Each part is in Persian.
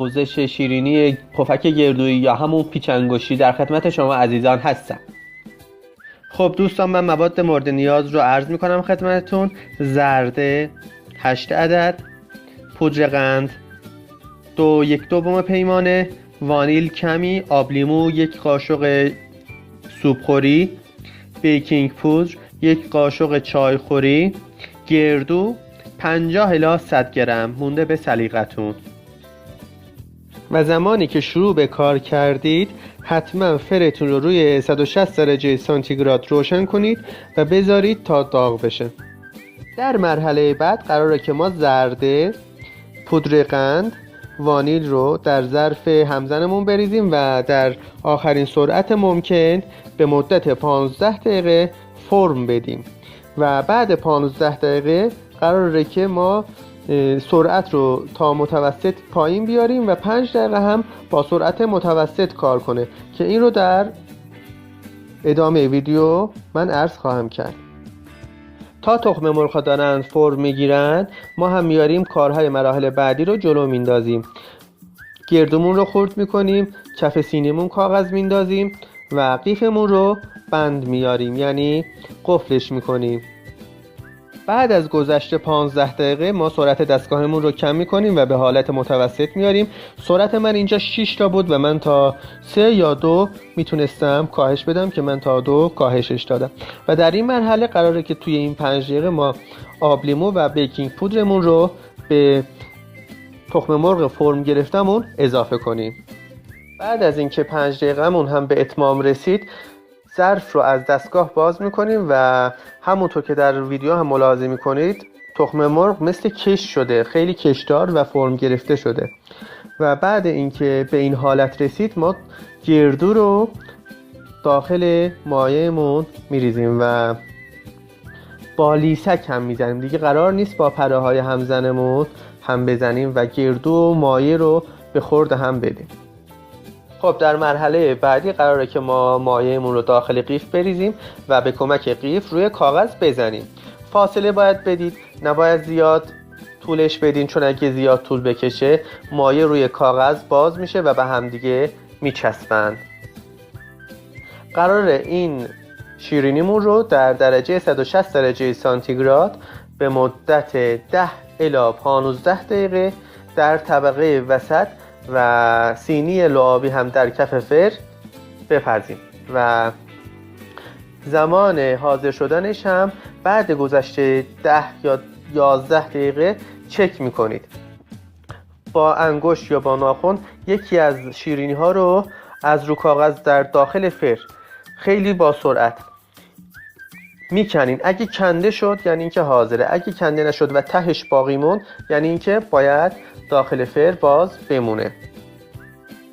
آموزش شیرینی پفک گردویی یا همون پیچ انگشتی در خدمت شما عزیزان هستم. خب دوستان، من مواد مورد نیاز رو عرض میکنم خدمتتون. زرده 8 عدد، پودر قند 1/2 پیمانه، وانیل کمی، آب لیمو 1 قاشق سوپخوری، بیکینگ پودر 1 قاشق چایخوری، گردو 50 الی 100 گرم مونده به سلیقتون. و زمانی که شروع به کار کردید حتما فرتون رو روی 160 درجه سانتیگراد روشن کنید و بذارید تا داغ بشه. در مرحله بعد قراره که ما زرده، پودر قند، وانیل رو در ظرف همزنمون بریزیم و در آخرین سرعت ممکن به مدت 15 دقیقه فرم بدیم و بعد 15 دقیقه قراره که ما سرعت رو تا متوسط پایین بیاریم و 5 دقیقه هم با سرعت متوسط کار کنه که این رو در ادامه ویدیو من عرض خواهم کرد. تا تخم مرغ دارن فرم میگیرن ما هم میاریم کارهای مراحل بعدی رو جلو میندازیم. گردمون رو خرد میکنیم، کف سینیمون کاغذ میندازیم و قیفمون رو بند میاریم، یعنی قفلش میکنیم. بعد از گذشت 15 دقیقه ما سرعت دستگاهمون رو کم میکنیم و به حالت متوسط میاریم. سرعت من اینجا 6 تا بود و من تا 3 یا 2 میتونستم کاهش بدم که من تا 2 کاهشش دادم. و در این مرحله قراره که توی این 5 دقیقه ما آب لیمو و بیکینگ پودرمون رو به تخم مرغ فرم گرفتمون اضافه کنیم. بعد از اینکه 5 دقیقه‌مون هم به اتمام رسید، ظرف رو از دستگاه باز میکنیم و همونطور که در ویدیو هم ملاحظه میکنید تخم مرغ مثل کش شده، خیلی کشدار و فرم گرفته شده. و بعد اینکه به این حالت رسید ما گردو رو داخل مایعمون میریزیم و با لیسک هم میزنیم. دیگه قرار نیست با پره های همزنمون هم بزنیم و گردو و مایع رو به خورد هم بدیم. خب در مرحله بعدی قراره که ما مایعمون رو داخل قیف بریزیم و به کمک قیف روی کاغذ بزنیم. فاصله باید بدید، نباید زیاد طولش بدین، چون اگه زیاد طول بکشه مایع روی کاغذ باز میشه و به هم دیگه میچسبن. قراره این شیرینیمون رو در درجه 160 درجه سانتیگراد به مدت 10 الی 15 دقیقه در طبقه وسط و سینی لعابی هم در کف فر بپزیم و زمان حاضر شدنش هم بعد گذشته 10 یا 11 دقیقه چک میکنید. با انگشت یا با ناخن یکی از شیرینی ها رو از رو کاغذ در داخل فر خیلی با سرعت میکنین. اگه کنده شد یعنی اینکه حاضره، اگه کنده نشد و تهش باقی موند یعنی اینکه باید داخل فر باز بمونه.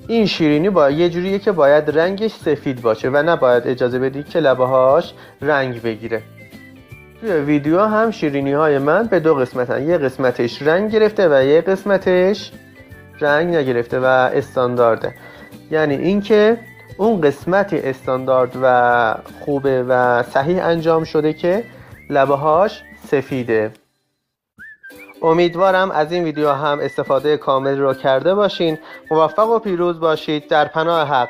این شیرینی با یه جوریه که باید رنگش سفید باشه و نباید اجازه بدید که لبه هاش رنگ بگیره. توی ویدیو هم شیرینی های من به 2 قسمتن، یه قسمتش رنگ گرفته و یه قسمتش رنگ نگرفته و استاندارده. یعنی اینکه اون قسمتی استاندارد و خوبه و صحیح انجام شده که لبه هاش سفیده. امیدوارم از این ویدیو هم استفاده کامل رو کرده باشین. موفق و پیروز باشید در پناه حق.